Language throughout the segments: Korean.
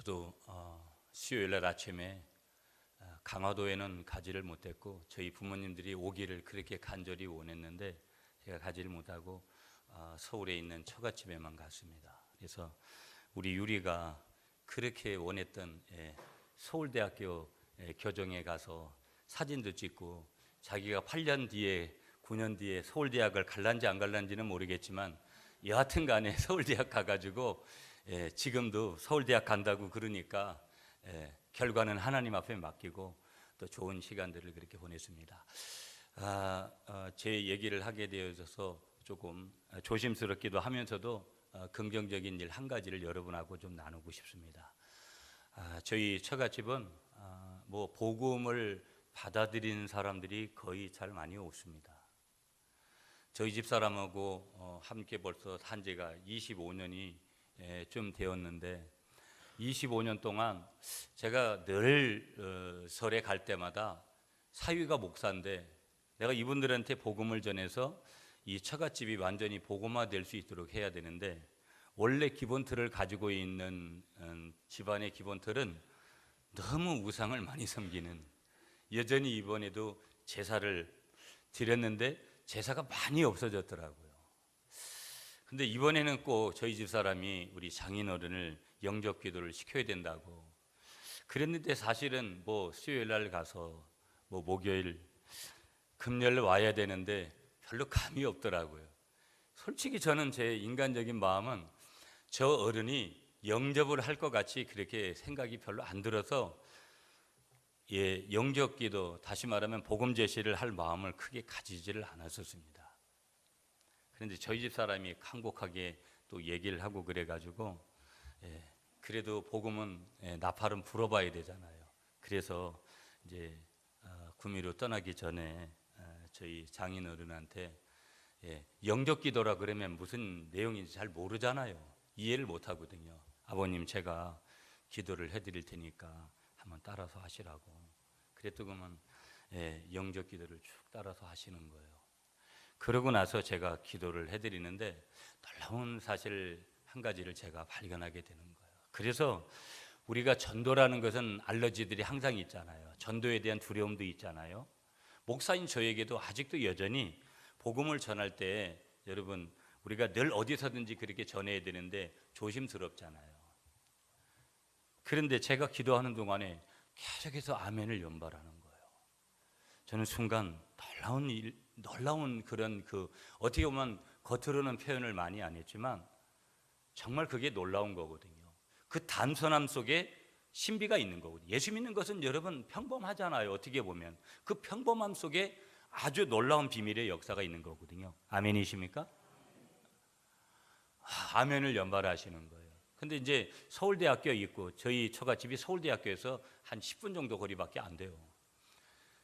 저도 수요일 날 아침에 강화도에는 가지를 못했고 저희 부모님들이 오기를 그렇게 간절히 원했는데 제가 가지를 못하고 서울에 있는 처갓집에만 갔습니다. 그래서 우리 유리가 그렇게 원했던 서울대학교 교정에 가서 사진도 찍고 자기가 8년 뒤에 9년 뒤에 서울대학을 갈란지 안 갈란지는 모르겠지만 여하튼 간에 서울대학 가가지고 지금도 서울대학 간다고 그러니까 결과는 하나님 앞에 맡기고 또 좋은 시간들을 그렇게 보냈습니다. 제 얘기를 하게 되어서 조금 조심스럽기도 하면서도 긍정적인 일 한 가지를 여러분하고 좀 나누고 싶습니다. 저희 처갓집은 뭐 복음을 받아들이는 사람들이 거의 잘 많이 없습니다. 저희 집 사람하고 함께 벌써 한 지가 25년이 좀 되었는데 25년 동안 제가 늘 설에 갈 때마다 사위가 목사인데 내가 이분들한테 복음을 전해서 이 처갓집이 완전히 복음화될 수 있도록 해야 되는데 원래 기본틀을 가지고 있는 집안의 기본틀은 너무 우상을 많이 섬기는, 여전히 이번에도 제사를 드렸는데 제사가 많이 없어졌더라고요. 근데 이번에는 꼭 저희 집 사람이 우리 장인어른을 영접 기도를 시켜야 된다고 그랬는데 사실은 뭐 수요일 날 가서 뭐 목요일 금요일 와야 되는데 별로 감이 없더라고요. 솔직히 저는 제 인간적인 마음은 저 어른이 영접을 할 것 같이 그렇게 생각이 별로 안 들어서 영접 기도, 다시 말하면 복음 제시를 할 마음을 크게 가지지를 않았었습니다. 그런데 저희 집 사람이 강곡하게 또 얘기를 하고 그래가지고 그래도 복음은 나팔은 불어봐야 되잖아요. 그래서 이제 구미로 떠나기 전에 저희 장인어른한테 영접 기도라 그러면 무슨 내용인지 잘 모르잖아요. 이해를 못 하거든요. 아버님 제가 기도를 해드릴 테니까 한번 따라서 하시라고. 그랬더니만 영접 기도를 쭉 따라서 하시는 거예요. 그러고 나서 제가 기도를 해드리는데 놀라운 사실 한 가지를 제가 발견하게 되는 거예요. 그래서 우리가 전도라는 것은 알러지들이 항상 있잖아요. 전도에 대한 두려움도 있잖아요. 목사인 저에게도 아직도 여전히 복음을 전할 때 여러분 우리가 늘 어디서든지 그렇게 전해야 되는데 조심스럽잖아요. 그런데 제가 기도하는 동안에 계속해서 아멘을 연발하는 거예요. 저는 순간 놀라운 그런 어떻게 보면 겉으로는 표현을 많이 안 했지만 정말 그게 놀라운 거거든요. 그 단순함 속에 신비가 있는 거거든요. 예수 믿는 것은 여러분 평범하잖아요. 어떻게 보면 그 평범함 속에 아주 놀라운 비밀의 역사가 있는 거거든요. 아멘이십니까? 아멘을 연발하시는 거예요. 근데 이제 서울대학교 있고 저희 처갓집이 서울대학교에서 한 10분 정도 거리밖에 안 돼요.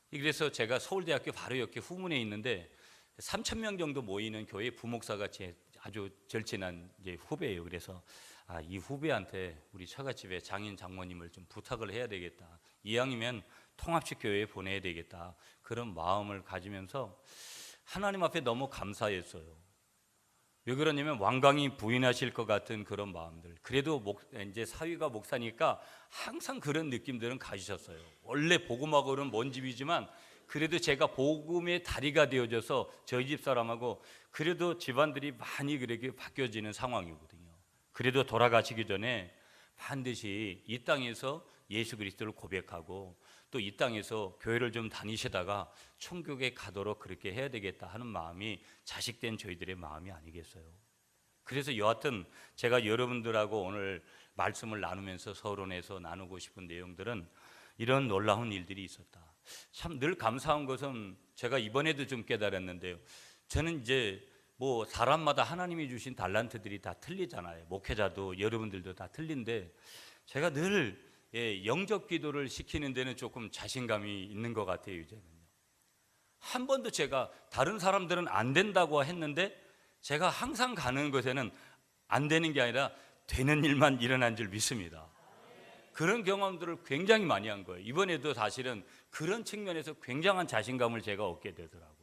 그래서 제가 서울대학교 바로 옆에 후문에 있는데 3,000명 정도 모이는 교회 부목사가 제 아주 절친한 이제 후배예요. 그래서 이 후배한테 우리 처갓집에 장인 장모님을 좀 부탁을 해야 되겠다. 이왕이면 통합식 교회에 보내야 되겠다. 그런 마음을 가지면서 하나님 앞에 너무 감사했어요. 왜 그러냐면 완강히 부인하실 것 같은 그런 마음들. 그래도 이제 사위가 목사니까 항상 그런 느낌들은 가지셨어요. 원래 복음하고는 먼 집이지만 그래도 제가 복음의 다리가 되어져서 저희 집 사람하고 그래도 집안들이 많이 그렇게 바뀌어지는 상황이거든요. 그래도 돌아가시기 전에 반드시 이 땅에서 예수 그리스도를 고백하고 또 이 땅에서 교회를 좀 다니시다가 천국에 가도록 그렇게 해야 되겠다 하는 마음이 자식된 저희들의 마음이 아니겠어요. 그래서 여하튼 제가 여러분들하고 오늘 말씀을 나누면서 서론에서 나누고 싶은 내용들은 이런 놀라운 일들이 있었다. 참 늘 감사한 것은 제가 이번에도 좀 깨달았는데요. 저는 이제 뭐 사람마다 하나님이 주신 달란트들이 다 틀리잖아요. 목회자도 여러분들도 다 틀린데 제가 늘 영접 기도를 시키는 데는 조금 자신감이 있는 것 같아요. 이제는요. 한 번도 제가 다른 사람들은 안 된다고 했는데 제가 항상 가는 곳에는 안 되는 게 아니라 되는 일만 일어난 줄 믿습니다. 그런 경험들을 굉장히 많이 한 거예요. 이번에도 사실은 그런 측면에서 굉장한 자신감을 제가 얻게 되더라고요.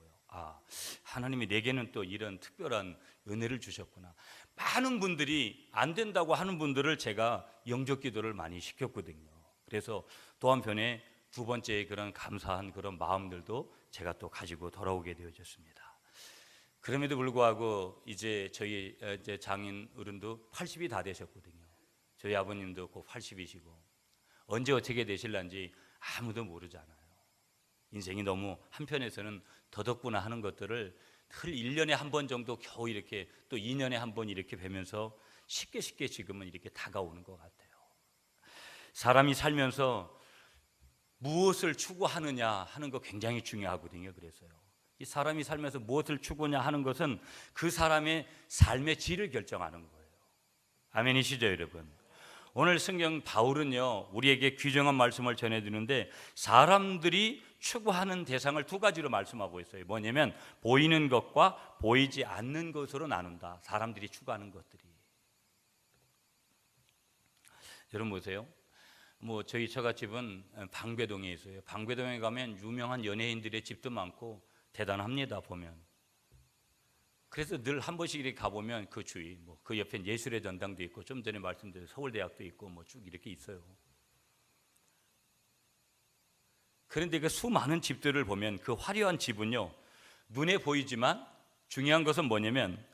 하나님이 내게는 또 이런 특별한 은혜를 주셨구나. 많은 분들이 안 된다고 하는 분들을 제가 영접 기도를 많이 시켰거든요. 그래서 또 한편에 두 번째 그런 감사한 그런 마음들도 제가 또 가지고 돌아오게 되어졌습니다. 그럼에도 불구하고 이제 저희 이제 장인 어른도 80이 다 되셨거든요. 저희 아버님도 곧 80이시고 언제 어떻게 되실런지 아무도 모르잖아요. 인생이 너무 한편에서는 더덥구나 하는 것들을 늘 1년에 한 번 정도 겨우 이렇게 또 2년에 한 번 이렇게 뵈면서 쉽게 지금은 이렇게 다가오는 것 같아요. 사람이 살면서 무엇을 추구하느냐 하는 거 굉장히 중요하거든요. 그래서요, 이 사람이 살면서 무엇을 추구하냐 하는 것은 그 사람의 삶의 질을 결정하는 거예요. 아멘이시죠, 여러분? 오늘 성경 바울은요, 우리에게 귀중한 말씀을 전해주는데 사람들이 추구하는 대상을 두 가지로 말씀하고 있어요. 뭐냐면 보이는 것과 보이지 않는 것으로 나눈다. 사람들이 추구하는 것들이. 여러분 보세요. 저희 처갓집은 방배동에 있어요. 방배동에 가면 유명한 연예인들의 집도 많고 대단합니다, 보면. 그래서 늘 한 번씩 이렇게 가보면 그 주위, 그 옆에 예술의 전당도 있고, 좀 전에 말씀드린 서울대학도 있고, 쭉 이렇게 있어요. 그런데 그 수많은 집들을 보면 그 화려한 집은요, 눈에 보이지만 중요한 것은 뭐냐면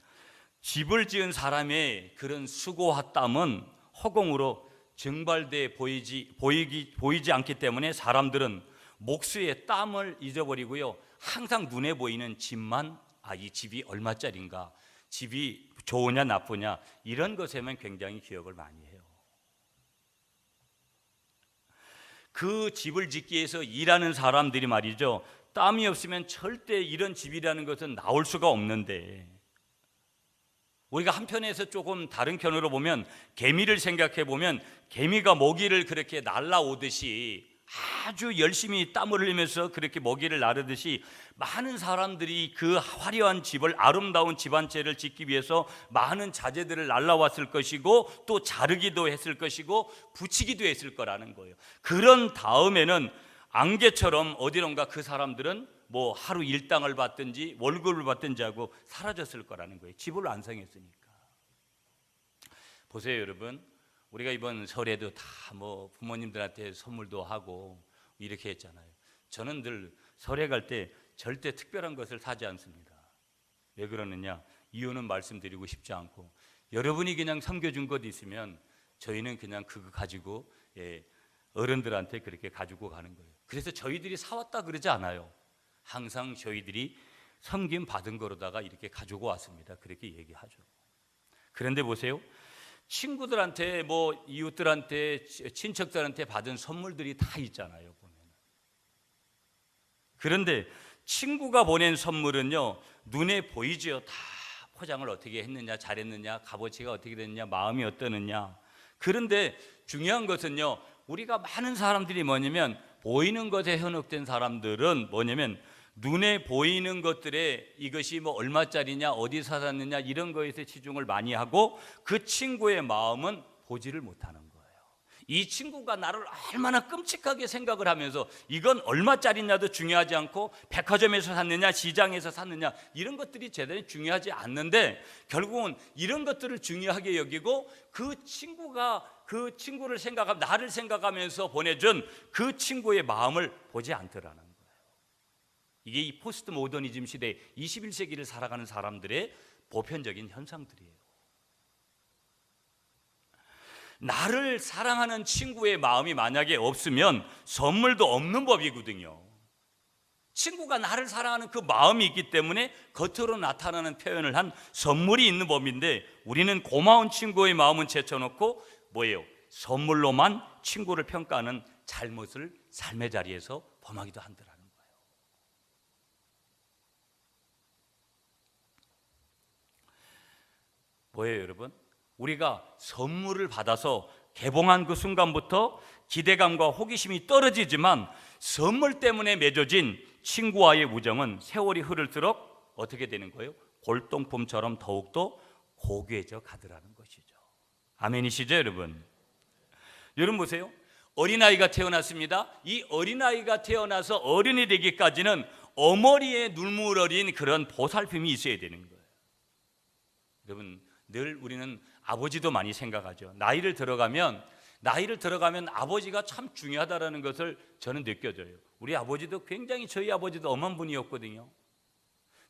집을 지은 사람의 그런 수고와 땀은 허공으로 증발돼 보이지 않기 때문에 사람들은 목수의 땀을 잊어버리고요, 항상 눈에 보이는 집만, 이 집이 얼마짜린가, 집이 좋으냐 나쁘냐, 이런 것에만 굉장히 기억을 많이 해요. 그 집을 짓기 위해서 일하는 사람들이 말이죠, 땀이 없으면 절대 이런 집이라는 것은 나올 수가 없는데, 우리가 한편에서 조금 다른 편으로 보면 개미를 생각해 보면 개미가 먹이를 그렇게 날라오듯이 아주 열심히 땀을 흘리면서 그렇게 먹이를 나르듯이 많은 사람들이 그 화려한 집을, 아름다운 집 한 채를 짓기 위해서 많은 자재들을 날라왔을 것이고 또 자르기도 했을 것이고 붙이기도 했을 거라는 거예요. 그런 다음에는 안개처럼 어디론가 그 사람들은 하루 일당을 받든지 월급을 받든지 하고 사라졌을 거라는 거예요. 집을 완성했으니까. 보세요, 여러분. 우리가 이번 설에도 다 부모님들한테 선물도 하고 이렇게 했잖아요. 저는 늘 설에 갈 때 절대 특별한 것을 사지 않습니다. 왜 그러느냐? 이유는 말씀드리고 싶지 않고, 여러분이 그냥 섬겨준 것 있으면 저희는 그냥 그거 가지고 어른들한테 그렇게 가지고 가는 거예요. 그래서 저희들이 사왔다 그러지 않아요. 항상 저희들이 섬김 받은 거로다가 이렇게 가지고 왔습니다. 그렇게 얘기하죠. 그런데 보세요, 친구들한테 이웃들한테 친척들한테 받은 선물들이 다 있잖아요, 보면. 그런데 친구가 보낸 선물은요, 눈에 보이죠. 다 포장을 어떻게 했느냐, 잘했느냐, 값어치가 어떻게 됐느냐, 마음이 어떠느냐. 그런데 중요한 것은요, 우리가 많은 사람들이 뭐냐면 보이는 것에 현혹된 사람들은 뭐냐면 눈에 보이는 것들에 이것이 얼마짜리냐, 어디서 샀느냐, 이런 거에서 치중을 많이 하고 그 친구의 마음은 보지를 못하는 거예요. 이 친구가 나를 얼마나 끔찍하게 생각을 하면서 이건 얼마짜리냐도 중요하지 않고 백화점에서 샀느냐, 시장에서 샀느냐, 이런 것들이 제대로 중요하지 않는데 결국은 이런 것들을 중요하게 여기고 그 친구를 생각하면, 나를 생각하면서 보내준 그 친구의 마음을 보지 않더라는 거예요. 이게 이 포스트 모더니즘 시대 21세기를 살아가는 사람들의 보편적인 현상들이에요. 나를 사랑하는 친구의 마음이 만약에 없으면 선물도 없는 법이거든요. 친구가 나를 사랑하는 그 마음이 있기 때문에 겉으로 나타나는 표현을 한 선물이 있는 법인데, 우리는 고마운 친구의 마음은 제쳐놓고 선물로만 친구를 평가하는 잘못을 삶의 자리에서 범하기도 한다라는 거예요. 뭐예요, 여러분? 우리가 선물을 받아서 개봉한 그 순간부터 기대감과 호기심이 떨어지지만 선물 때문에 맺어진 친구와의 우정은 세월이 흐를수록 어떻게 되는 거예요? 골동품처럼 더욱더 고귀해져 가더라는 것이죠. 아멘이시죠, 여러분? 여러분 보세요. 어린아이가 태어났습니다. 이 어린아이가 태어나서 어른이 되기까지는 어머니의 눈물 어린 그런 보살핌이 있어야 되는 거예요. 여러분, 늘 우리는 아버지도 많이 생각하죠. 나이를 들어가면 아버지가 참 중요하다는 것을 저는 느껴져요. 우리 아버지도 굉장히, 저희 아버지도 엄한 분이었거든요.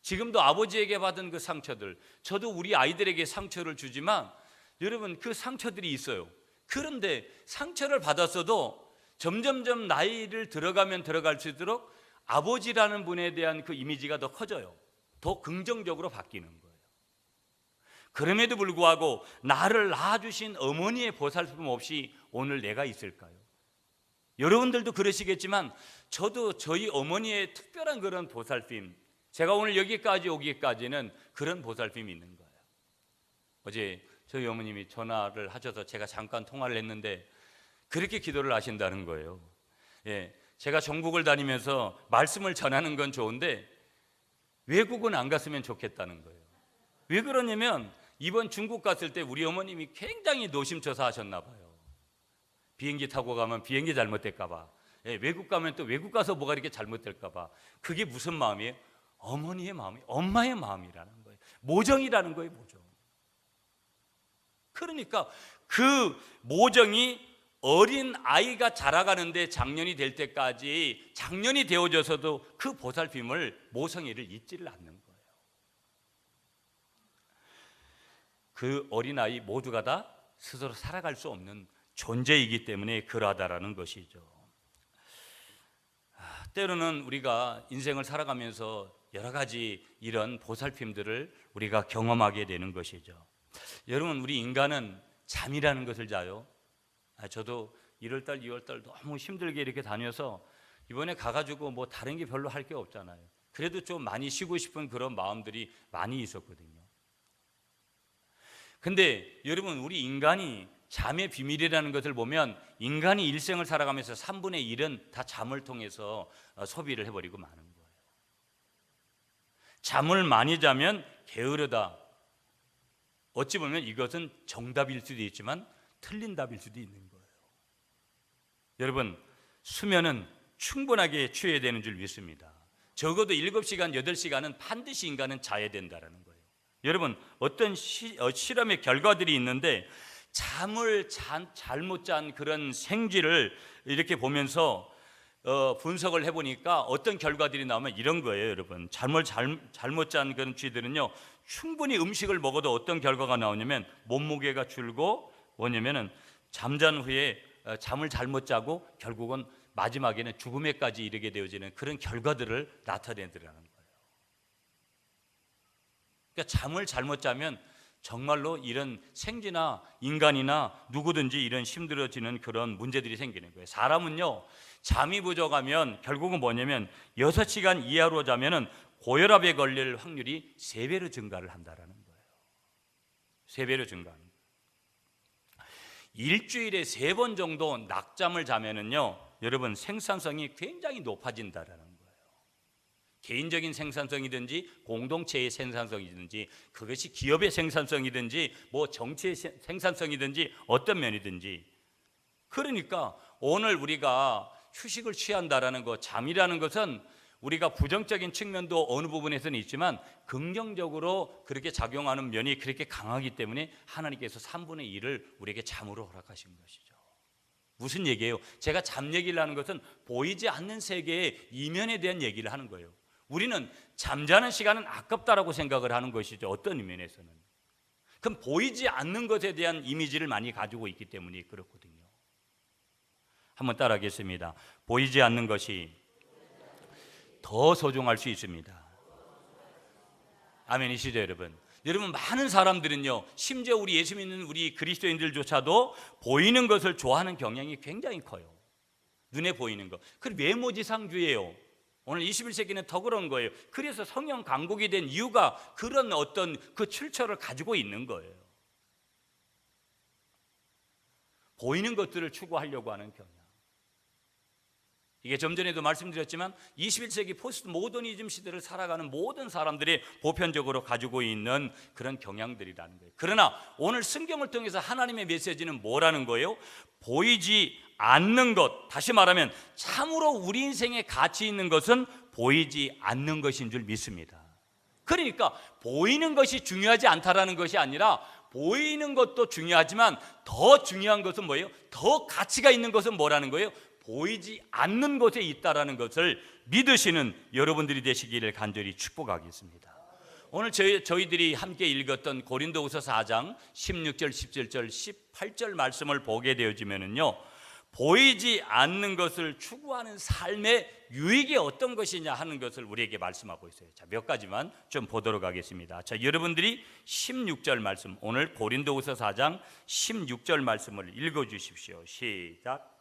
지금도 아버지에게 받은 그 상처들, 저도 우리 아이들에게 상처를 주지만 여러분, 그 상처들이 있어요. 그런데 상처를 받았어도 점점점 나이를 들어가면 들어갈수록 아버지라는 분에 대한 그 이미지가 더 커져요. 더 긍정적으로 바뀌는 거예요. 그럼에도 불구하고 나를 낳아주신 어머니의 보살핌 없이 오늘 내가 있을까요? 여러분들도 그러시겠지만 저도 저희 어머니의 특별한 그런 보살핌, 제가 오늘 여기까지 오기까지는 그런 보살핌이 있는 거예요. 어제 저희 어머님이 전화를 하셔서 제가 잠깐 통화를 했는데 그렇게 기도를 하신다는 거예요. 제가 전국을 다니면서 말씀을 전하는 건 좋은데 외국은 안 갔으면 좋겠다는 거예요. 왜 그러냐면 이번 중국 갔을 때 우리 어머님이 굉장히 노심초사 하셨나 봐요. 비행기 타고 가면 비행기 잘못될까 봐, 외국 가면 또 외국 가서 뭐가 이렇게 잘못될까 봐. 그게 무슨 마음이에요? 어머니의 마음이, 엄마의 마음이라는 거예요. 모정이라는 거예요, 모정. 그러니까 그 모정이 어린 아이가 자라가는데 작년이 될 때까지, 작년이 되어져서도 그 보살핌을, 모성애를 잊지를 않는 거예요. 그 어린아이 모두가 다 스스로 살아갈 수 없는 존재이기 때문에 그러하다라는 것이죠. 때로는 우리가 인생을 살아가면서 여러 가지 이런 보살핌들을 우리가 경험하게 되는 것이죠. 여러분, 우리 인간은 잠이라는 것을 자요. 저도 1월달, 2월달 너무 힘들게 이렇게 다녀서 이번에 가가지고 뭐 다른 게 별로 할 게 없잖아요. 그래도 좀 많이 쉬고 싶은 그런 마음들이 많이 있었거든요. 근데 여러분, 우리 인간이 잠의 비밀이라는 것을 보면 인간이 일생을 살아가면서 3분의 1은 다 잠을 통해서 소비를 해버리고 마는 거예요. 잠을 많이 자면 게으르다. 어찌 보면 이것은 정답일 수도 있지만 틀린 답일 수도 있는 거예요. 여러분, 수면은 충분하게 취해야 되는 줄 믿습니다. 적어도 7시간, 8시간은 반드시 인간은 자야 된다는 거예요. 여러분, 어떤 실험의 결과들이 있는데 잠을 잘못 잔 그런 생쥐를 이렇게 보면서 분석을 해보니까 어떤 결과들이 나오면 이런 거예요. 여러분, 잘못 잔 그런 쥐들은요, 충분히 음식을 먹어도 어떤 결과가 나오냐면 몸무게가 줄고, 뭐냐면은 잠잔 후에 잠을 잘못 자고 결국은 마지막에는 죽음에까지 이르게 되어지는 그런 결과들을 나타내더라는 거예요. 그러니까 잠을 잘못 자면 정말로 이런 생쥐나 인간이나 누구든지 이런 힘들어지는 그런 문제들이 생기는 거예요. 사람은요, 잠이 부족하면 결국은 뭐냐면 6시간 이하로 자면은 고혈압에 걸릴 확률이 3배로 증가를 한다라는 거예요. 3배로 증가하는 거예요. 일주일에 3번 정도 낮잠을 자면은요, 여러분, 생산성이 굉장히 높아진다라는 거예요. 개인적인 생산성이든지 공동체의 생산성이든지, 그것이 기업의 생산성이든지 뭐 정치의 생산성이든지 어떤 면이든지. 그러니까 오늘 우리가 휴식을 취한다라는 것, 잠이라는 것은 우리가 부정적인 측면도 어느 부분에서는 있지만 긍정적으로 그렇게 작용하는 면이 그렇게 강하기 때문에 하나님께서 3분의 1을 우리에게 잠으로 허락하신 것이죠. 무슨 얘기예요? 제가 잠 얘기를 하는 것은 보이지 않는 세계의 이면에 대한 얘기를 하는 거예요. 우리는 잠자는 시간은 아깝다라고 생각을 하는 것이죠. 어떤 의미에서는. 그럼 보이지 않는 것에 대한 이미지를 많이 가지고 있기 때문에 그렇거든요. 한번 따라하겠습니다. 보이지 않는 것이 더 소중할 수 있습니다. 아멘이시죠, 여러분? 여러분, 많은 사람들은요, 심지어 우리 예수 믿는 우리 그리스도인들조차도 보이는 것을 좋아하는 경향이 굉장히 커요. 눈에 보이는 것. 그 외모지상주의예요. 오늘 21세기는 더 그런 거예요. 그래서 성령 강국이 된 이유가 그런 어떤 그 출처를 가지고 있는 거예요. 보이는 것들을 추구하려고 하는 경향. 이게 좀 전에도 말씀드렸지만 21세기 포스트 모더니즘 시대를 살아가는 모든 사람들이 보편적으로 가지고 있는 그런 경향들이라는 거예요. 그러나 오늘 성경을 통해서 하나님의 메시지는 뭐라는 거예요? 보이지 않는 것, 다시 말하면 참으로 우리 인생에 가치 있는 것은 보이지 않는 것인 줄 믿습니다. 그러니까 보이는 것이 중요하지 않다라는 것이 아니라 보이는 것도 중요하지만 더 중요한 것은 뭐예요? 더 가치가 있는 것은 뭐라는 거예요? 보이지 않는 곳에 있다라는 것을 믿으시는 여러분들이 되시기를 간절히 축복하겠습니다. 오늘 저희들이 함께 읽었던 고린도후서 4장 16절, 17절, 18절 말씀을 보게 되어지면은요, 보이지 않는 것을 추구하는 삶의 유익이 어떤 것이냐 하는 것을 우리에게 말씀하고 있어요. 자, 몇 가지만 좀 보도록 하겠습니다. 자, 여러분들이 16절 말씀, 오늘 고린도후서 4장 16절 말씀을 읽어 주십시오. 시작.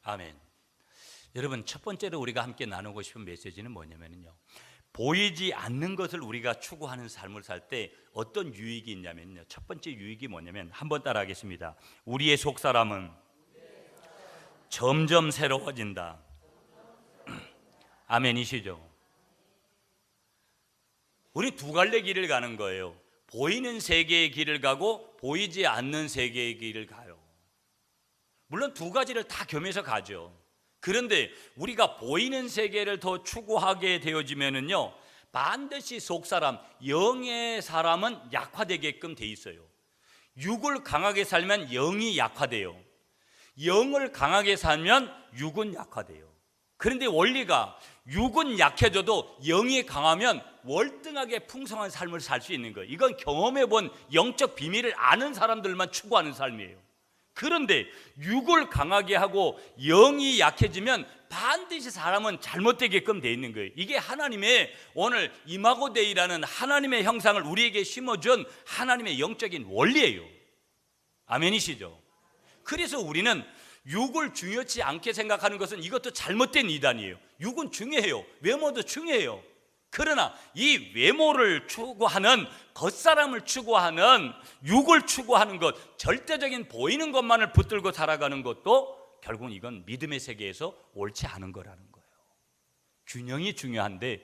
아멘. 여러분, 첫 번째로 우리가 함께 나누고 싶은 메시지는 뭐냐면요, 보이지 않는 것을 우리가 추구하는 삶을 살 때 어떤 유익이 있냐면요, 첫 번째 유익이 뭐냐면, 한번 따라하겠습니다. 우리의 속사람은 점점 새로워진다. 아멘이시죠? 우리 두 갈래 길을 가는 거예요. 보이는 세계의 길을 가고 보이지 않는 세계의 길을 가요. 물론 두 가지를 다 겸해서 가죠. 그런데 우리가 보이는 세계를 더 추구하게 되어지면은요, 반드시 속사람, 영의 사람은 약화되게끔 돼 있어요. 육을 강하게 살면 영이 약화돼요. 영을 강하게 살면 육은 약화돼요. 그런데 원리가 육은 약해져도 영이 강하면 월등하게 풍성한 삶을 살 수 있는 거예요. 이건 경험해 본 영적 비밀을 아는 사람들만 추구하는 삶이에요. 그런데 육을 강하게 하고 영이 약해지면 반드시 사람은 잘못되게끔 돼 있는 거예요. 이게 하나님의 오늘 이마고 데이라는 하나님의 형상을 우리에게 심어준 하나님의 영적인 원리예요. 아멘이시죠? 그래서 우리는 육을 중요치 않게 생각하는 것은 이것도 잘못된 이단이에요. 육은 중요해요. 외모도 중요해요. 그러나 이 외모를 추구하는, 겉사람을 추구하는, 육을 추구하는 것, 절대적인 보이는 것만을 붙들고 살아가는 것도 결국은 이건 믿음의 세계에서 옳지 않은 거라는 거예요. 균형이 중요한데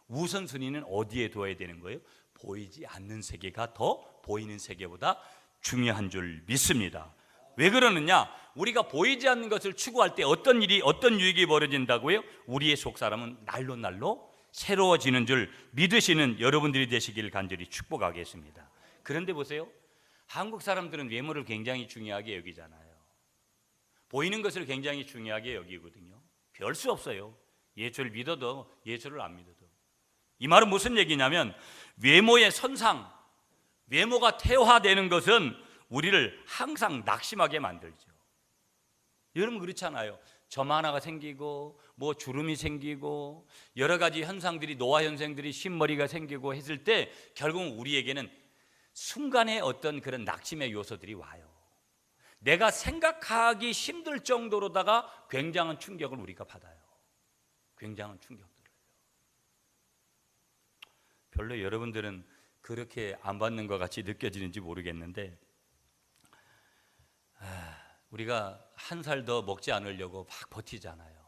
우선순위는 어디에 둬야 되는 거예요? 보이지 않는 세계가 더 보이는 세계보다 중요한 줄 믿습니다. 왜 그러느냐? 우리가 보이지 않는 것을 추구할 때 어떤 유익이 벌어진다고요? 우리의 속사람은 날로 날로 새로워지는 줄 믿으시는 여러분들이 되시길 간절히 축복하겠습니다. 그런데 보세요, 한국 사람들은 외모를 굉장히 중요하게 여기잖아요. 보이는 것을 굉장히 중요하게 여기거든요. 별 수 없어요. 예수를 믿어도 예수를 안 믿어도. 이 말은 무슨 얘기냐면, 외모의 선상, 외모가 태화되는 것은 우리를 항상 낙심하게 만들죠. 여러분 그렇잖아요. 점 하나가 생기고 뭐 주름이 생기고 여러 가지 현상들이, 노화 현상들이, 흰머리가 생기고 했을 때 결국은 우리에게는 순간의 어떤 그런 낙심의 요소들이 와요. 내가 생각하기 힘들 정도로다가 굉장한 충격을 우리가 받아요. 굉장한 충격들을. 별로 여러분들은 그렇게 안 받는 것 같이 느껴지는지 모르겠는데, 우리가 한 살 더 먹지 않으려고 막 버티잖아요.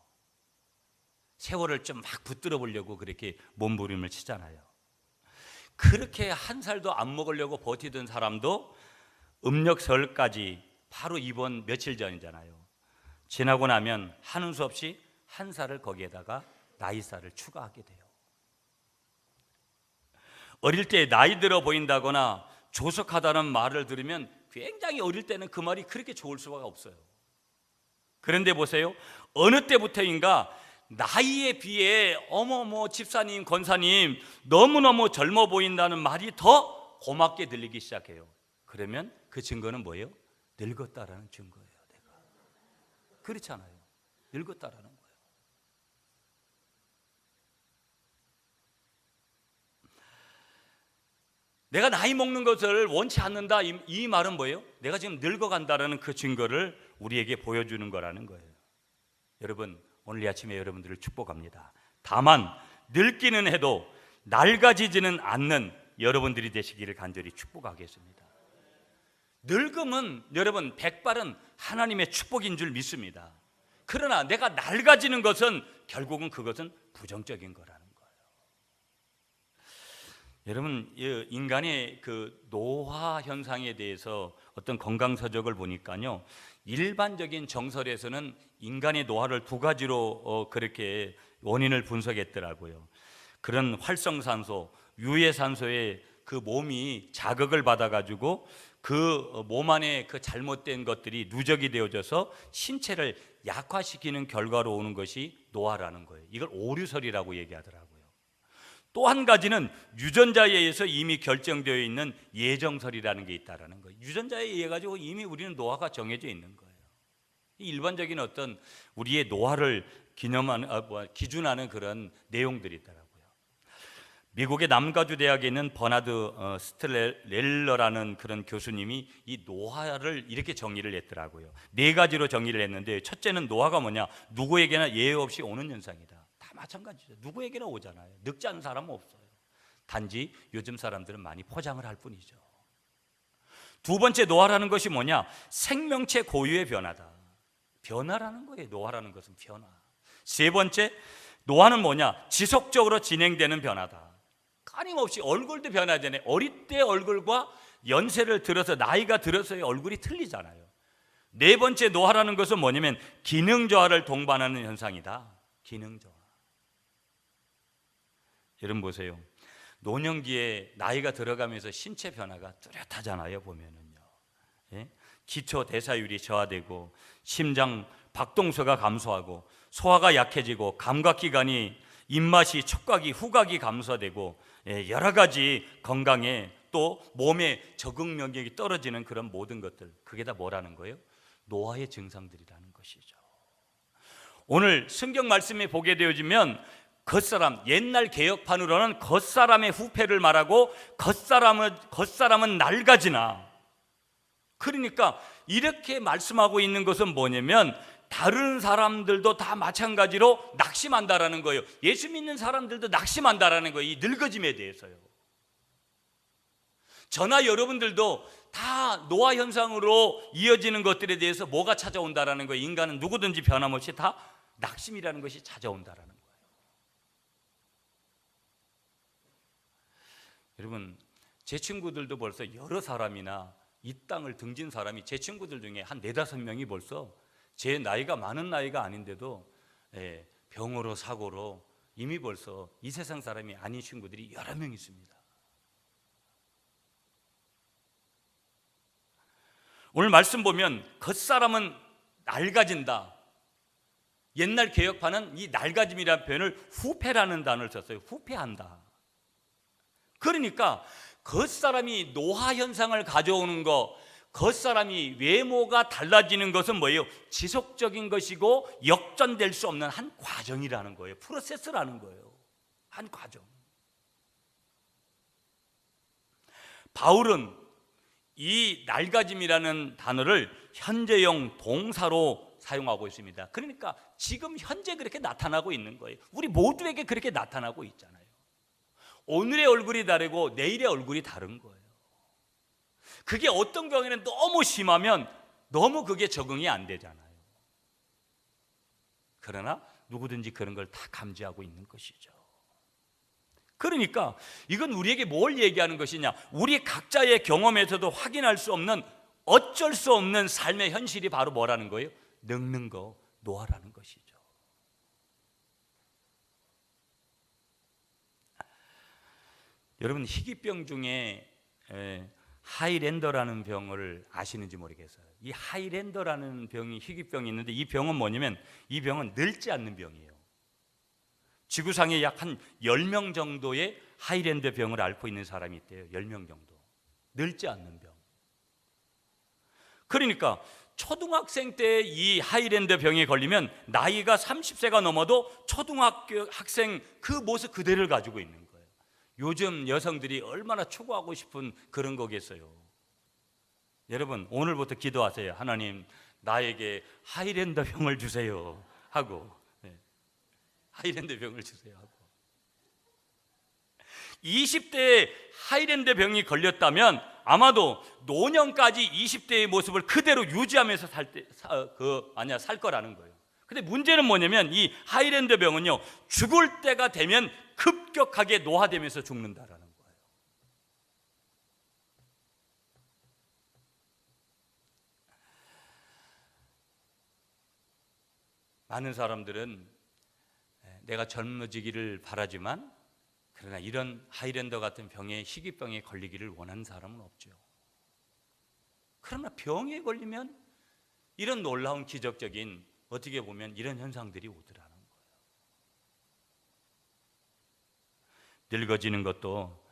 세월을 좀 막 붙들어 보려고 그렇게 몸부림을 치잖아요. 그렇게 한 살도 안 먹으려고 버티던 사람도 음력설까지 바로 이번 며칠 전이잖아요. 지나고 나면 하는 수 없이 한 살을 거기에다가 나이살을 추가하게 돼요. 어릴 때 나이 들어 보인다거나 조석하다는 말을 들으면 굉장히 어릴 때는 그 말이 그렇게 좋을 수가 없어요. 그런데 보세요, 어느 때부터인가 나이에 비해 어머머 집사님, 권사님 너무너무 젊어 보인다는 말이 더 고맙게 들리기 시작해요. 그러면 그 증거는 뭐예요? 늙었다라는 증거예요. 내가 그렇잖아요. 늙었다라는 거예요. 내가 나이 먹는 것을 원치 않는다, 이 말은 뭐예요? 내가 지금 늙어간다라는 그 증거를 우리에게 보여주는 거라는 거예요. 여러분, 오늘 이 아침에 여러분들을 축복합니다. 다만 늙기는 해도 낡아지지는 않는 여러분들이 되시기를 간절히 축복하겠습니다. 늙음은 여러분, 백발은 하나님의 축복인 줄 믿습니다. 그러나 내가 낡아지는 것은 결국은 그것은 부정적인 거라는 거예요. 여러분, 인간의 그 노화 현상에 대해서 어떤 건강 서적을 보니까요, 일반적인 정설에서는 인간의 노화를 두 가지로 그렇게 원인을 분석했더라고요. 그런 활성산소, 유해산소에 그 몸이 자극을 받아가지고 그 몸 안에 그 잘못된 것들이 누적이 되어져서 신체를 약화시키는 결과로 오는 것이 노화라는 거예요. 이걸 오류설이라고 얘기하더라고요. 또 한 가지는 유전자에 의해서 이미 결정되어 있는 예정설이라는 게 있다라는 거예요. 유전자에 의해 가지고 이미 우리는 노화가 정해져 있는 거예요. 일반적인 어떤 우리의 노화를 기준하는 그런 내용들이 있더라고요. 미국의 남가주 대학에 있는 버나드 스틀렐러라는 그런 교수님이 이 노화를 이렇게 정의를 했더라고요. 네 가지로 정의를 했는데, 첫째는 노화가 뭐냐? 누구에게나 예외 없이 오는 현상이다. 다 마찬가지죠. 누구에게나 오잖아요. 늙지 않은 사람은 없어요. 단지 요즘 사람들은 많이 포장을 할 뿐이죠. 두 번째 노화라는 것이 뭐냐? 생명체 고유의 변화다. 변화라는 거예요. 노화라는 것은 변화. 세 번째, 노화는 뭐냐? 지속적으로 진행되는 변화다. 끊임없이 얼굴도 변화되네. 어릴 때 얼굴과 연세를 들어서, 나이가 들어서의 얼굴이 틀리잖아요. 네 번째 노화라는 것은 뭐냐면 기능 저하를 동반하는 현상이다. 기능 저하. 여러분 보세요. 노년기에 나이가 들어가면서 신체 변화가 뚜렷하잖아요. 보면은요, 예? 기초 대사율이 저하되고 심장 박동수가 감소하고 소화가 약해지고 감각기관이 입맛이, 촉각이, 후각이 감소되고 여러 가지 건강에 또 몸의 적응 능력이 떨어지는 그런 모든 것들, 그게 다 뭐라는 거예요? 노화의 증상들이라는 것이죠. 오늘 성경 말씀에 보게 되어지면 겉사람, 옛날 개혁판으로는 겉사람의 후패를 말하고 겉사람은 낡아지나, 그러니까 이렇게 말씀하고 있는 것은 뭐냐면 다른 사람들도 다 마찬가지로 낙심한다라는 거예요. 예수 믿는 사람들도 낙심한다라는 거예요. 이 늙어짐에 대해서요. 저나 여러분들도 다 노화 현상으로 이어지는 것들에 대해서 뭐가 찾아온다라는 거예요. 인간은 누구든지 변함없이 다 낙심이라는 것이 찾아온다라는 거예요. 여러분, 제 친구들도 벌써 여러 사람이나 이 땅을 등진 사람이, 제 친구들 중에 한 4-5명이 벌써 제 나이가 많은 나이가 아닌데도 병으로 사고로 이미 벌써 이 세상 사람이 아닌 친구들이 여러 명 있습니다. 오늘 말씀 보면 겉사람은 낡아진다. 옛날 개혁판은 이 낡아짐이라는 표현을 후패라는 단어를 썼어요. 후패한다. 그러니까 겉사람이 노화 현상을 가져오는 거, 겉사람이 외모가 달라지는 것은 뭐예요? 지속적인 것이고 역전될 수 없는 한 과정이라는 거예요. 프로세스라는 거예요. 한 과정. 바울은 이 낡아짐이라는 단어를 현재형 동사로 사용하고 있습니다. 그러니까 지금 현재 그렇게 나타나고 있는 거예요. 우리 모두에게 그렇게 나타나고 있잖아요. 오늘의 얼굴이 다르고 내일의 얼굴이 다른 거예요. 그게 어떤 경우에는 너무 심하면 너무 그게 적응이 안 되잖아요. 그러나 누구든지 그런 걸 다 감지하고 있는 것이죠. 그러니까 이건 우리에게 뭘 얘기하는 것이냐? 우리 각자의 경험에서도 확인할 수 없는, 어쩔 수 없는 삶의 현실이 바로 뭐라는 거예요? 늙는 거, 노화라는 것이죠. 여러분, 희귀병 중에 하이랜더라는 병을 아시는지 모르겠어요. 이 하이랜더라는 병이, 희귀병이 있는데, 이 병은 뭐냐면 이 병은 늙지 않는 병이에요. 지구상에 약 한 10명 정도의 하이랜더 병을 앓고 있는 사람이 있대요. 10명 정도. 늙지 않는 병. 그러니까 초등학생 때 이 하이랜더 병에 걸리면 나이가 30세가 넘어도 초등학생 그 모습 그대로를 가지고 있는 거예요. 요즘 여성들이 얼마나 추구하고 싶은 그런 거겠어요. 여러분, 오늘부터 기도하세요. 하나님, 나에게 하이랜더 병을 주세요 하고, 하이랜더 병을 주세요 하고. 20대에 하이랜더 병이 걸렸다면 아마도 노년까지 20대의 모습을 그대로 유지하면서 살 거라는 거예요. 근데 문제는 뭐냐면 이 하이랜더 병은요, 죽을 때가 되면 급격하게 노화되면서 죽는다라는 거예요. 많은 사람들은 내가 젊어지기를 바라지만 그러나 이런 하이랜더 같은 병에, 희귀병에 걸리기를 원하는 사람은 없죠. 그러나 병에 걸리면 이런 놀라운 기적적인, 어떻게 보면 이런 현상들이 오더라는 거예요. 늙어지는 것도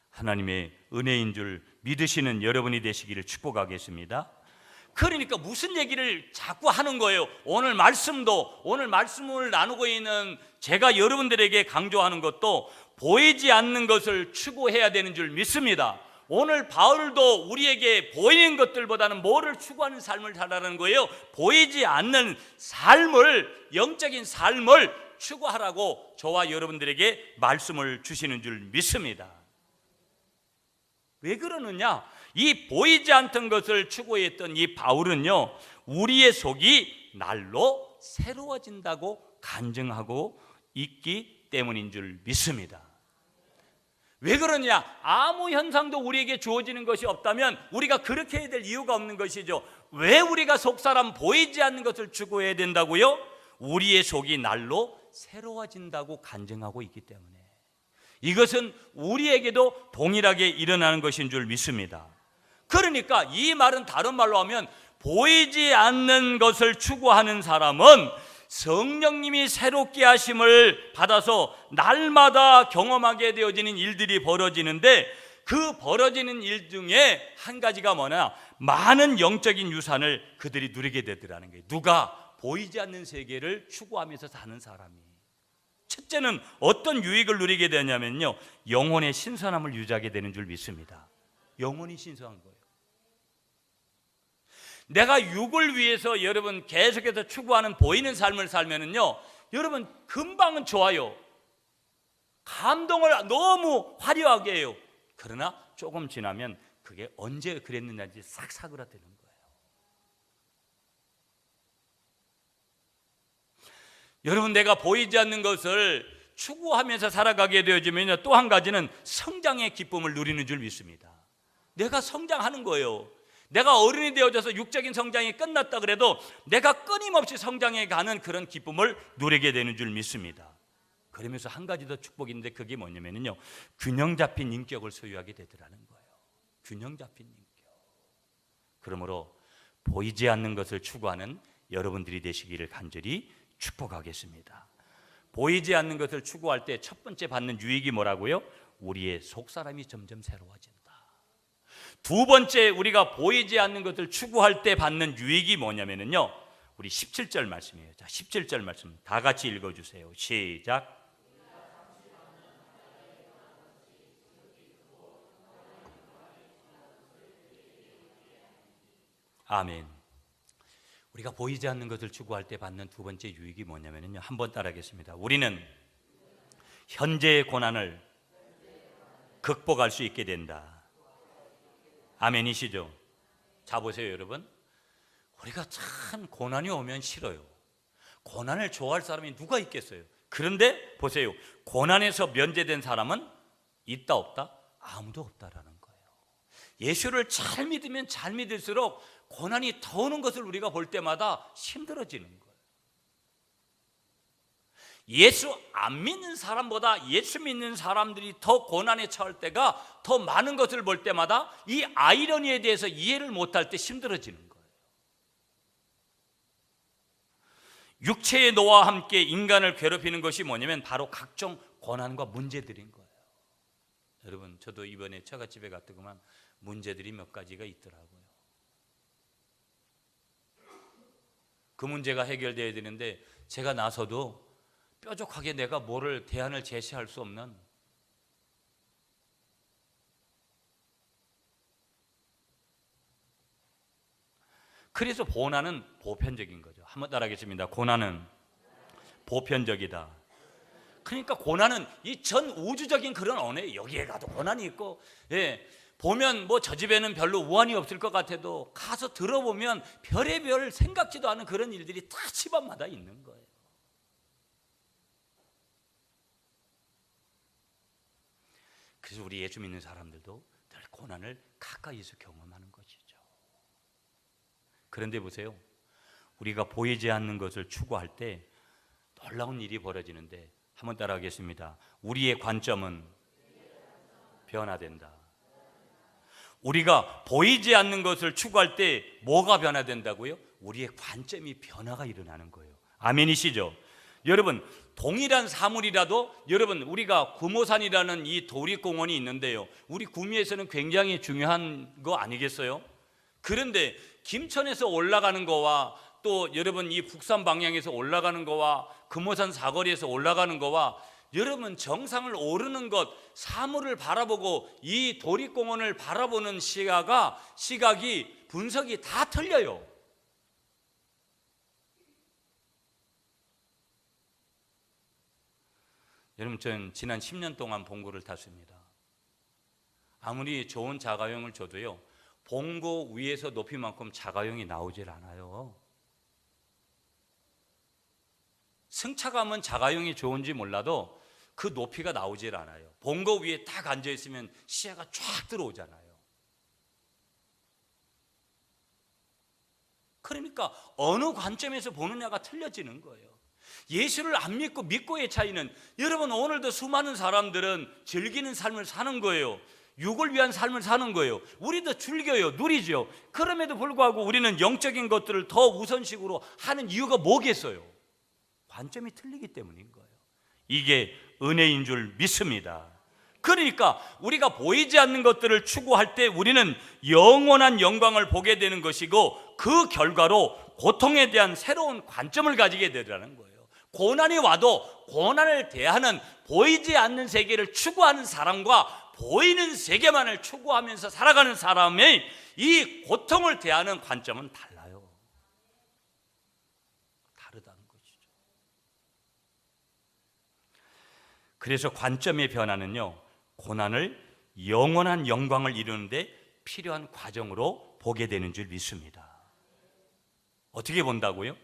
하나님의 은혜인 줄 믿으시는 여러분이 되시기를 축복하겠습니다. 그러니까 무슨 얘기를 자꾸 하는 거예요? 오늘 말씀을 나누고 있는 제가 여러분들에게 강조하는 것도 보이지 않는 것을 추구해야 되는 줄 믿습니다. 오늘 바울도 우리에게 보이는 것들보다는 뭐를 추구하는 삶을 살라는 거예요? 보이지 않는 삶을, 영적인 삶을 추구하라고 저와 여러분들에게 말씀을 주시는 줄 믿습니다. 왜 그러느냐? 이 보이지 않던 것을 추구했던 이 바울은요, 우리의 속이 날로 새로워진다고 간증하고 있기 때문인 줄 믿습니다. 왜 그러냐? 아무 현상도 우리에게 주어지는 것이 없다면 우리가 그렇게 해야 될 이유가 없는 것이죠. 왜 우리가 속사람 보이지 않는 것을 추구해야 된다고요? 우리의 속이 날로 새로워진다고 간증하고 있기 때문에. 이것은 우리에게도 동일하게 일어나는 것인 줄 믿습니다. 그러니까 이 말은 다른 말로 하면 보이지 않는 것을 추구하는 사람은 성령님이 새롭게 하심을 받아서 날마다 경험하게 되어지는 일들이 벌어지는데, 그 벌어지는 일 중에 한 가지가 뭐냐? 많은 영적인 유산을 그들이 누리게 되더라는 거예요. 누가? 보이지 않는 세계를 추구하면서 사는 사람이. 첫째는 어떤 유익을 누리게 되냐면요, 영혼의 신선함을 유지하게 되는 줄 믿습니다. 영혼이 신선한 거예요. 내가 육을 위해서 여러분 계속해서 추구하는 보이는 삶을 살면은요, 여러분 금방은 좋아요. 감동을 너무 화려하게 해요. 그러나 조금 지나면 그게 언제 그랬느냐지 싹 사그라드는 거예요. 여러분, 내가 보이지 않는 것을 추구하면서 살아가게 되어지면요, 또 한 가지는 성장의 기쁨을 누리는 줄 믿습니다. 내가 성장하는 거예요. 내가 어른이 되어져서 육적인 성장이 끝났다 그래도 내가 끊임없이 성장해 가는 그런 기쁨을 누리게 되는 줄 믿습니다. 그러면서 한 가지 더 축복인데, 그게 뭐냐면요, 균형 잡힌 인격을 소유하게 되더라는 거예요. 균형 잡힌 인격. 그러므로 보이지 않는 것을 추구하는 여러분들이 되시기를 간절히 축복하겠습니다. 보이지 않는 것을 추구할 때 첫 번째 받는 유익이 뭐라고요? 우리의 속사람이 점점 새로워진다. 두 번째, 우리가 보이지 않는 것을 추구할 때 받는 유익이 뭐냐면요, 우리 17절 말씀이에요. 자, 17절 말씀 다 같이 읽어주세요. 시작. 아멘. 우리가 보이지 않는 것을 추구할 때 받는 두 번째 유익이 뭐냐면요, 한번 따라하겠습니다. 우리는 현재의 고난을 극복할 수 있게 된다. 아멘이시죠? 자, 보세요 여러분, 우리가 참 고난이 오면 싫어요. 고난을 좋아할 사람이 누가 있겠어요? 그런데 보세요, 고난에서 면제된 사람은 있다 없다? 아무도 없다라는 거예요. 예수를 잘 믿으면 잘 믿을수록 고난이 더 오는 것을 우리가 볼 때마다 힘들어지는 거예요. 예수 안 믿는 사람보다 예수 믿는 사람들이 더 고난에 처할 때가 더 많은 것을 볼 때마다 이 아이러니에 대해서 이해를 못할 때 힘들어지는 거예요. 육체의 노와 함께 인간을 괴롭히는 것이 뭐냐면 바로 각종 고난과 문제들인 거예요. 여러분, 저도 이번에 처갓집에 갔더구만 문제들이 몇 가지가 있더라고요. 그 문제가 해결돼야 되는데 제가 나서도 뾰족하게 내가 뭐를 대안을 제시할 수 없는, 그래서 고난은 보편적인 거죠. 한번 따라하겠습니다. 고난은 보편적이다. 그러니까 고난은 이 전 우주적인 그런 언어에 여기에 가도 고난이 있고, 보면 뭐 저 집에는 별로 우환이 없을 것 같아도 가서 들어보면 별의별 생각지도 않은 그런 일들이 다 집안마다 있는 거예요. 그래서 우리 예수 믿는 사람들도 늘 고난을 가까이서 경험하는 것이죠. 그런데 보세요, 우리가 보이지 않는 것을 추구할 때 놀라운 일이 벌어지는데, 한번 따라하겠습니다. 우리의 관점은 변화된다. 우리가 보이지 않는 것을 추구할 때 뭐가 변화된다고요? 우리의 관점이 변화가 일어나는 거예요. 아멘이시죠? 여러분, 동일한 사물이라도, 여러분, 우리가 구모산이라는 이 도립공원이 있는데요, 우리 구미에서는 굉장히 중요한 거 아니겠어요? 그런데 김천에서 올라가는 거와 또 여러분 이 북산 방향에서 올라가는 거와 금오산 사거리에서 올라가는 거와, 여러분 정상을 오르는 것, 사물을 바라보고 이 도립공원을 바라보는 시각이 분석이 다 틀려요. 여러분, 전 지난 10년 동안 봉고를 탔습니다. 아무리 좋은 자가용을 줘도요, 봉고 위에서 높이만큼 자가용이 나오질 않아요. 승차감은 자가용이 좋은지 몰라도 그 높이가 나오질 않아요. 봉고 위에 딱 앉아있으면 시야가 쫙 들어오잖아요. 그러니까 어느 관점에서 보느냐가 틀려지는 거예요. 예수를 안 믿고 믿고의 차이는, 여러분 오늘도 수많은 사람들은 즐기는 삶을 사는 거예요. 육을 위한 삶을 사는 거예요. 우리도 즐겨요, 누리죠. 그럼에도 불구하고 우리는 영적인 것들을 더 우선식으로 하는 이유가 뭐겠어요? 관점이 틀리기 때문인 거예요. 이게 은혜인 줄 믿습니다. 그러니까 우리가 보이지 않는 것들을 추구할 때 우리는 영원한 영광을 보게 되는 것이고, 그 결과로 고통에 대한 새로운 관점을 가지게 되라는 거예요. 고난이 와도 고난을 대하는, 보이지 않는 세계를 추구하는 사람과 보이는 세계만을 추구하면서 살아가는 사람의 이 고통을 대하는 관점은 달라요. 다르다는 것이죠. 그래서 관점의 변화는요, 고난을 영원한 영광을 이루는데 필요한 과정으로 보게 되는 줄 믿습니다. 어떻게 본다고요?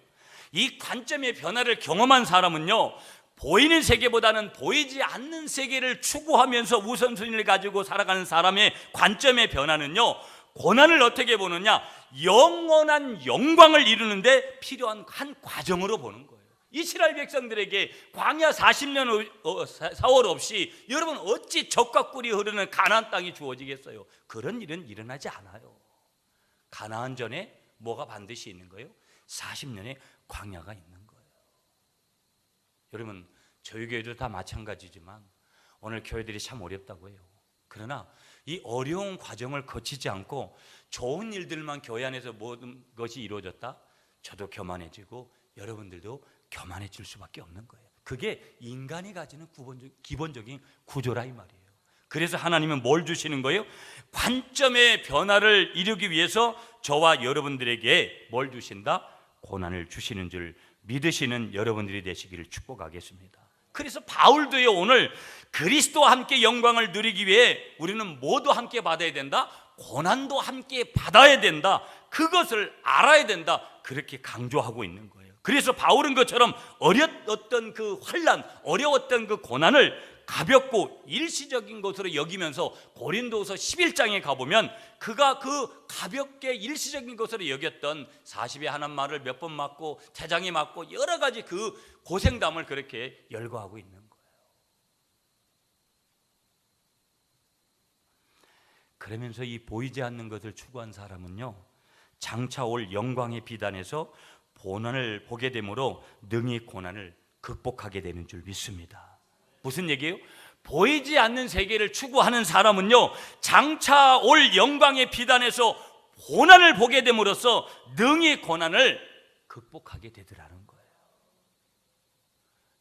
이 관점의 변화를 경험한 사람은요, 보이는 세계보다는 보이지 않는 세계를 추구하면서 우선순위를 가지고 살아가는 사람의 관점의 변화는요, 고난을 어떻게 보느냐, 영원한 영광을 이루는데 필요한 한 과정으로 보는 거예요. 이스라엘 백성들에게 광야 40년 사월 없이 여러분 어찌 젖과 꿀이 흐르는 가나안 땅이 주어지겠어요? 그런 일은 일어나지 않아요. 가나안 전에 뭐가 반드시 있는 거예요? 40년의 광야가 있는 거예요. 여러분, 저희 교회도 다 마찬가지지만 오늘 교회들이 참 어렵다고 해요. 그러나 이 어려운 과정을 거치지 않고 좋은 일들만 교회 안에서 모든 것이 이루어졌다? 저도 교만해지고 여러분들도 교만해질 수밖에 없는 거예요. 그게 인간이 가지는 기본적인 구조라 이 말이에요. 그래서 하나님은 뭘 주시는 거예요? 관점의 변화를 이루기 위해서 저와 여러분들에게 뭘 주신다? 고난을 주시는 줄 믿으시는 여러분들이 되시기를 축복하겠습니다. 그래서 바울도요, 오늘 그리스도와 함께 영광을 누리기 위해 우리는 모두 함께 받아야 된다, 고난도 함께 받아야 된다, 그것을 알아야 된다, 그렇게 강조하고 있는 거예요. 그래서 바울은 것처럼 어려웠던 그 환난, 어려웠던 그 고난을 가볍고 일시적인 것으로 여기면서 고린도서 11장에 가보면 그가 그 가볍게 일시적인 것으로 여겼던 40에 하는 말을 몇 번 맞고 태장이 맞고 여러 가지 그 고생담을 그렇게 열거하고 있는 거예요. 그러면서 이 보이지 않는 것을 추구한 사람은요, 장차 올 영광의 비단에서 고난을 보게 되므로 능히 고난을 극복하게 되는 줄 믿습니다. 무슨 얘기예요? 보이지 않는 세계를 추구하는 사람은요, 장차 올 영광의 비단에서 고난을 보게 됨으로써 능히 고난을 극복하게 되더라는 거예요.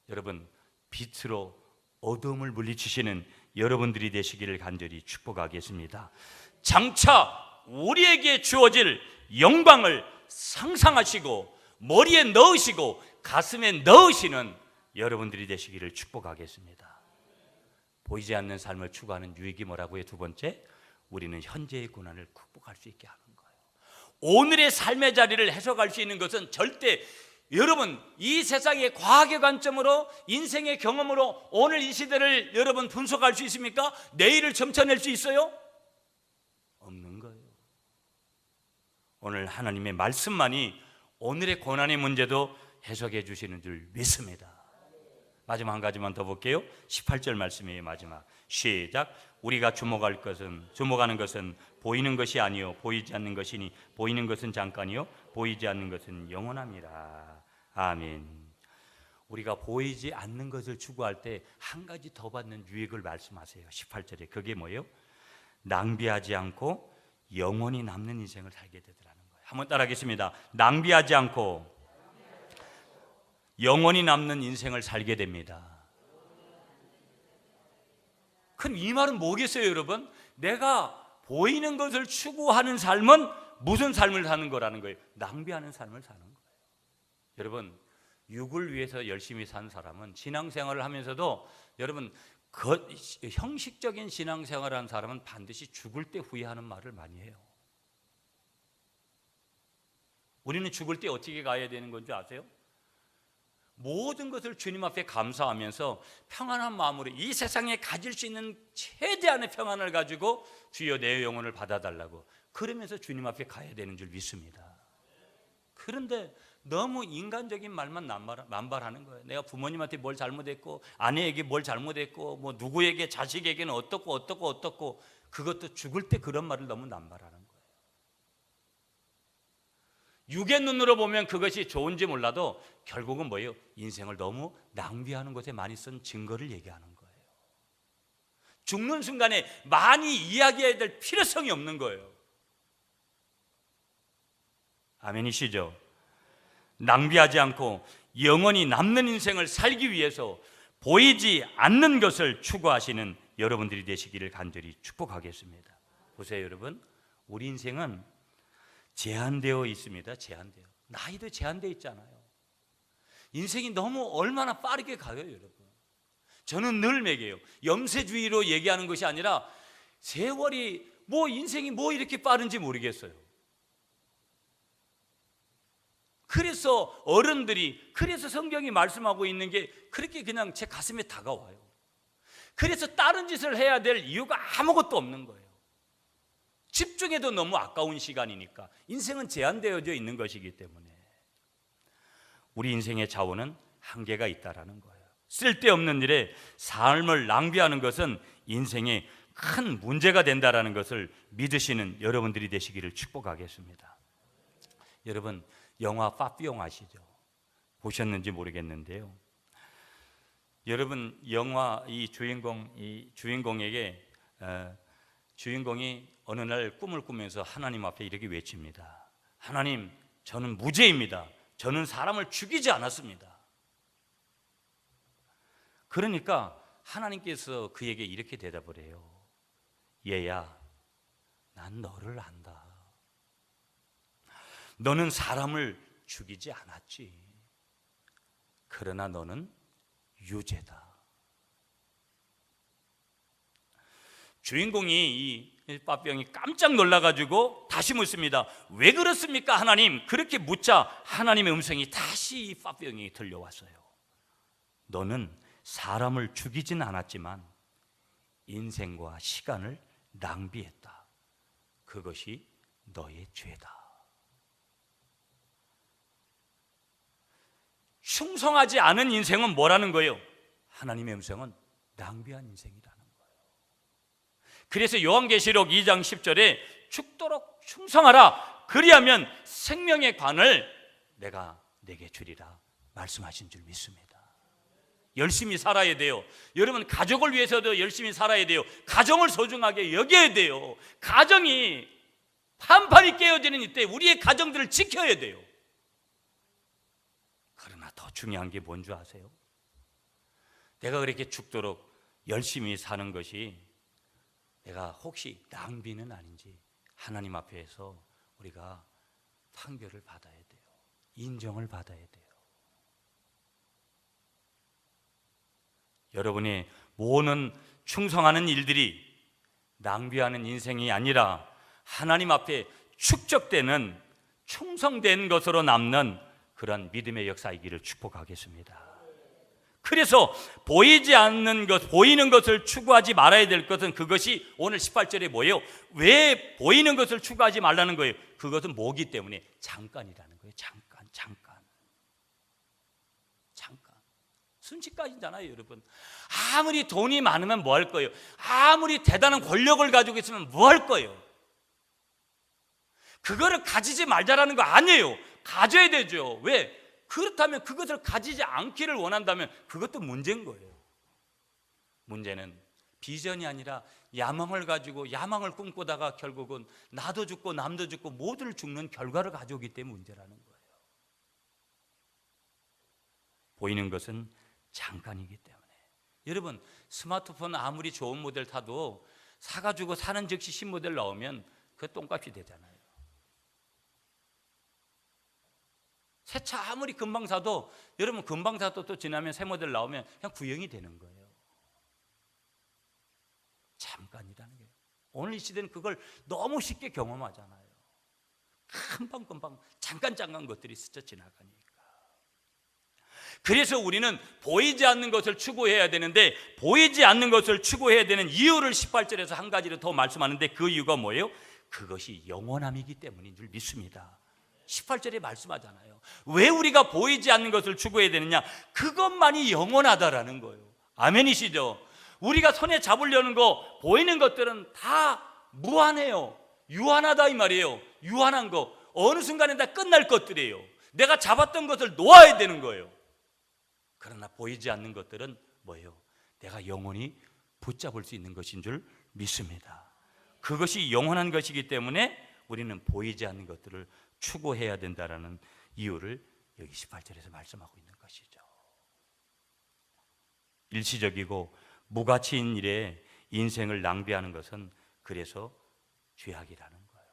여러분, 빛으로 어둠을 물리치시는 여러분들이 되시기를 간절히 축복하겠습니다. 장차 우리에게 주어질 영광을 상상하시고 머리에 넣으시고 가슴에 넣으시는 여러분들이 되시기를 축복하겠습니다. 보이지 않는 삶을 추구하는 유익이 뭐라고요? 두 번째, 우리는 현재의 고난을 극복할 수 있게 하는 거예요. 오늘의 삶의 자리를 해석할 수 있는 것은 절대, 여러분 이 세상의 과학의 관점으로 인생의 경험으로 오늘 이 시대를 여러분 분석할 수 있습니까? 내일을 점쳐낼 수 있어요? 없는 거예요. 오늘 하나님의 말씀만이 오늘의 고난의 문제도 해석해 주시는 줄 믿습니다. 마지막 한 가지만 더 볼게요. 18절 말씀이에요. 마지막 시작. 우리가 주목하는 것은 보이는 것이 아니요 보이지 않는 것이니 보이는 것은 잠깐이요 보이지 않는 것은 영원합니다. 아멘. 우리가 보이지 않는 것을 추구할 때 한 가지 더 받는 유익을 말씀하세요. 18절에 그게 뭐예요? 낭비하지 않고 영원히 남는 인생을 살게 되더라는 거예요. 한번 따라하겠습니다. 낭비하지 않고 영원히 남는 인생을 살게 됩니다. 그럼 이 말은 뭐겠어요, 여러분? 내가 보이는 것을 추구하는 삶은 무슨 삶을 사는 거라는 거예요? 낭비하는 삶을 사는 거예요. 여러분, 육을 위해서 열심히 산 사람은 신앙생활을 하면서도 여러분 형식적인 신앙생활을 하는 사람은 반드시 죽을 때 후회하는 말을 많이 해요. 우리는 죽을 때 어떻게 가야 되는 건지 아세요? 모든 것을 주님 앞에 감사하면서 평안한 마음으로 이 세상에 가질 수 있는 최대한의 평안을 가지고 주여 내 영혼을 받아달라고 그러면서 주님 앞에 가야 되는 줄 믿습니다. 그런데 너무 인간적인 말만 남발하는 거예요. 내가 부모님한테 뭘 잘못했고 아내에게 뭘 잘못했고 뭐 누구에게 자식에게는 어떻고 그것도 죽을 때 그런 말을 너무 남발하는 거예요. 육의 눈으로 보면 그것이 좋은지 몰라도 결국은 뭐예요? 인생을 너무 낭비하는 것에 많이 쓴 증거를 얘기하는 거예요. 죽는 순간에 많이 이야기해야 될 필요성이 없는 거예요. 아멘이시죠? 낭비하지 않고 영원히 남는 인생을 살기 위해서 보이지 않는 것을 추구하시는 여러분들이 되시기를 간절히 축복하겠습니다. 보세요, 여러분. 우리 인생은 제한되어 있습니다. 제한되어. 나이도 제한되어 있잖아요. 인생이 너무 얼마나 빠르게 가요, 여러분. 저는 늘 매겨요. 염세주의로 얘기하는 것이 아니라 세월이 인생이 이렇게 빠른지 모르겠어요. 그래서 어른들이 그래서 성경이 말씀하고 있는 게 그렇게 그냥 제 가슴에 다가와요. 그래서 다른 짓을 해야 될 이유가 아무것도 없는 거예요. 집중해도 너무 아까운 시간이니까. 인생은 제한되어져 있는 것이기 때문에 우리 인생의 자원은 한계가 있다라는 거예요. 쓸데없는 일에 삶을 낭비하는 것은 인생에 큰 문제가 된다라는 것을 믿으시는 여러분들이 되시기를 축복하겠습니다. 여러분, 영화 파피용 아시죠? 보셨는지 모르겠는데요. 여러분, 영화 이 주인공에게 주인공이 어느 날 꿈을 꾸면서 하나님 앞에 이렇게 외칩니다. 하나님, 저는 무죄입니다. 저는 사람을 죽이지 않았습니다. 그러니까 하나님께서 그에게 이렇게 대답을 해요. 얘야, 난 너를 안다. 너는 사람을 죽이지 않았지. 그러나 너는 유죄다. 주인공이 이 빠병이 깜짝 놀라가지고 다시 묻습니다. 왜 그렇습니까, 하나님? 그렇게 묻자 하나님의 음성이 다시 이 빠병이 들려왔어요. 너는 사람을 죽이진 않았지만 인생과 시간을 낭비했다. 그것이 너의 죄다. 충성하지 않은 인생은 뭐라는 거예요? 하나님의 음성은 낭비한 인생이라는 거예요. 그래서 요한계시록 2장 10절에 죽도록 충성하라. 그리하면 생명의 관을 내가 내게 주리라 말씀하신 줄 믿습니다. 열심히 살아야 돼요. 여러분, 가족을 위해서도 열심히 살아야 돼요. 가정을 소중하게 여겨야 돼요. 가정이 판판이 깨어지는 이때 우리의 가정들을 지켜야 돼요. 그러나 더 중요한 게 뭔지 아세요? 내가 그렇게 죽도록 열심히 사는 것이 내가 혹시 낭비는 아닌지 하나님 앞에서 우리가 판결을 받아야 돼요. 인정을 받아야 돼요. 여러분이 모든 충성하는 일들이 낭비하는 인생이 아니라 하나님 앞에 축적되는 충성된 것으로 남는 그런 믿음의 역사이기를 축복하겠습니다. 그래서 보이지 않는 것, 보이는 것을 추구하지 말아야 될 것은 그것이 오늘 18절에 뭐예요? 왜 보이는 것을 추구하지 말라는 거예요? 그것은 뭐기 때문에 잠깐이라는 거예요. 순식간이잖아요, 여러분. 아무리 돈이 많으면 뭐 할 거예요? 아무리 대단한 권력을 가지고 있으면 뭐 할 거예요? 그거를 가지지 말자라는 거 아니에요. 가져야 되죠. 왜? 그렇다면 그것을 가지지 않기를 원한다면 그것도 문제인 거예요. 문제는 비전이 아니라 야망을 가지고 야망을 꿈꾸다가 결국은 나도 죽고 남도 죽고 모두를 죽는 결과를 가져오기 때문에 문제라는 거예요. 보이는 것은 잠깐이기 때문에. 여러분, 스마트폰 아무리 좋은 모델 타도 사가지고 사는 즉시 신모델 나오면 그 똥값이 되잖아요. 새 차 아무리 금방 사도 여러분 금방 사도 또 지나면 새 모델 나오면 그냥 구형이 되는 거예요. 잠깐이라는 거예요. 오늘 이 시대는 그걸 너무 쉽게 경험하잖아요. 금방 잠깐 것들이 스쳐 지나가니까. 그래서 우리는 보이지 않는 것을 추구해야 되는데 보이지 않는 것을 추구해야 되는 이유를 18절에서 한 가지를 더 말씀하는데 그 이유가 뭐예요? 그것이 영원함이기 때문인 줄 믿습니다. 18절에 말씀하잖아요. 왜 우리가 보이지 않는 것을 추구해야 되느냐? 그것만이 영원하다라는 거예요. 아멘이시죠? 우리가 손에 잡으려는 거 보이는 것들은 다 무한해요. 유한하다 이 말이에요. 유한한 거 어느 순간에 다 끝날 것들이에요. 내가 잡았던 것을 놓아야 되는 거예요. 그러나 보이지 않는 것들은 뭐예요? 내가 영원히 붙잡을 수 있는 것인 줄 믿습니다. 그것이 영원한 것이기 때문에 우리는 보이지 않는 것들을 추구해야 된다라는 이유를 여기 18절에서 말씀하고 있는 것이죠. 일시적이고 무가치인 일에 인생을 낭비하는 것은 그래서 죄악이라는 거예요.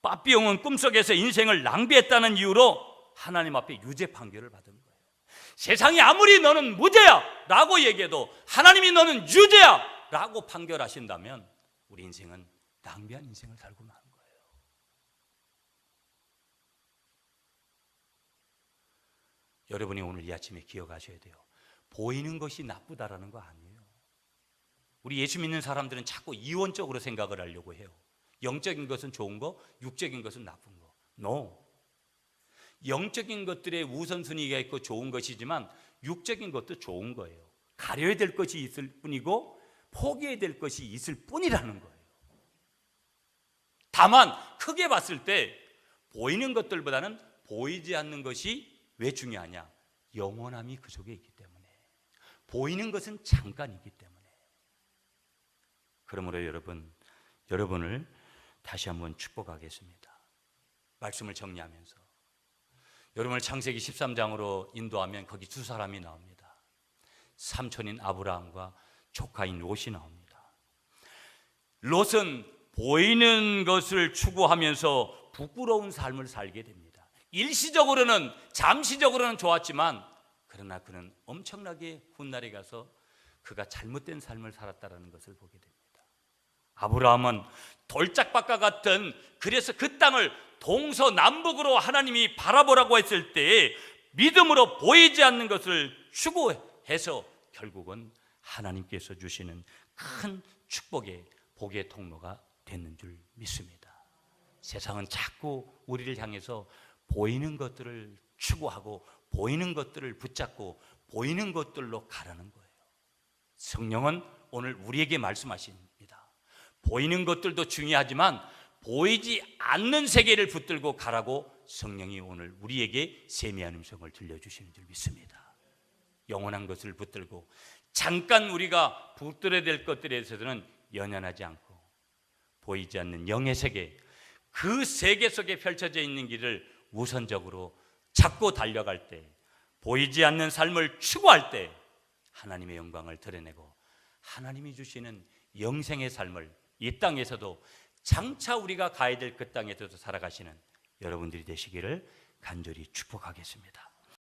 빠삐용은 꿈속에서 인생을 낭비했다는 이유로 하나님 앞에 유죄 판결을 받은 거예요. 세상이 아무리 너는 무죄야 라고 얘기해도 하나님이 너는 유죄야 라고 판결하신다면 우리 인생은 낭비한 인생을 살고 마는 거예요. 여러분이 오늘 이 아침에 기억하셔야 돼요. 보이는 것이 나쁘다라는 거 아니에요. 우리 예수 믿는 사람들은 자꾸 이원적으로 생각을 하려고 해요. 영적인 것은 좋은 거, 육적인 것은 나쁜 거. No. 영적인 것들의 우선순위가 있고 좋은 것이지만 육적인 것도 좋은 거예요. 가려야 될 것이 있을 뿐이고 포기해야 될 것이 있을 뿐이라는 거예요. 다만 크게 봤을 때 보이는 것들보다는 보이지 않는 것이 왜 중요하냐? 영원함이 그 속에 있기 때문에. 보이는 것은 잠깐이기 때문에. 그러므로 여러분을 다시 한번 축복하겠습니다. 말씀을 정리하면서 여러분을 창세기 13장으로 인도하면 거기 두 사람이 나옵니다. 삼촌인 아브라함과 조카인 롯이 나옵니다. 롯은 보이는 것을 추구하면서 부끄러운 삶을 살게 됩니다. 일시적으로는 잠시적으로는 좋았지만 그러나 그는 엄청나게 훗날에 가서 그가 잘못된 삶을 살았다는 것을 보게 됩니다. 아브라함은 돌짝밭과 같은 그래서 그 땅을 동서남북으로 하나님이 바라보라고 했을 때 믿음으로 보이지 않는 것을 추구해서 결국은 하나님께서 주시는 큰 축복의 복의 통로가 됐는 줄 믿습니다. 세상은 자꾸 우리를 향해서 보이는 것들을 추구하고 보이는 것들을 붙잡고 보이는 것들로 가라는 거예요. 성령은 오늘 우리에게 말씀하십니다. 보이는 것들도 중요하지만 보이지 않는 세계를 붙들고 가라고 성령이 오늘 우리에게 세미한 음성을 들려주시는 줄 믿습니다. 영원한 것을 붙들고 잠깐 우리가 붙들어야 될 것들에 대해서는 연연하지 않고 보이지 않는 영의 세계, 그 세계 속에 펼쳐져 있는 길을 우선적으로 잡고 달려갈 때, 보이지 않는 삶을 추구할 때 하나님의 영광을 드러내고 하나님이 주시는 영생의 삶을 이 땅에서도 장차 우리가 가야 될 그 땅에서도 살아가시는 여러분들이 되시기를 간절히 축복하겠습니다.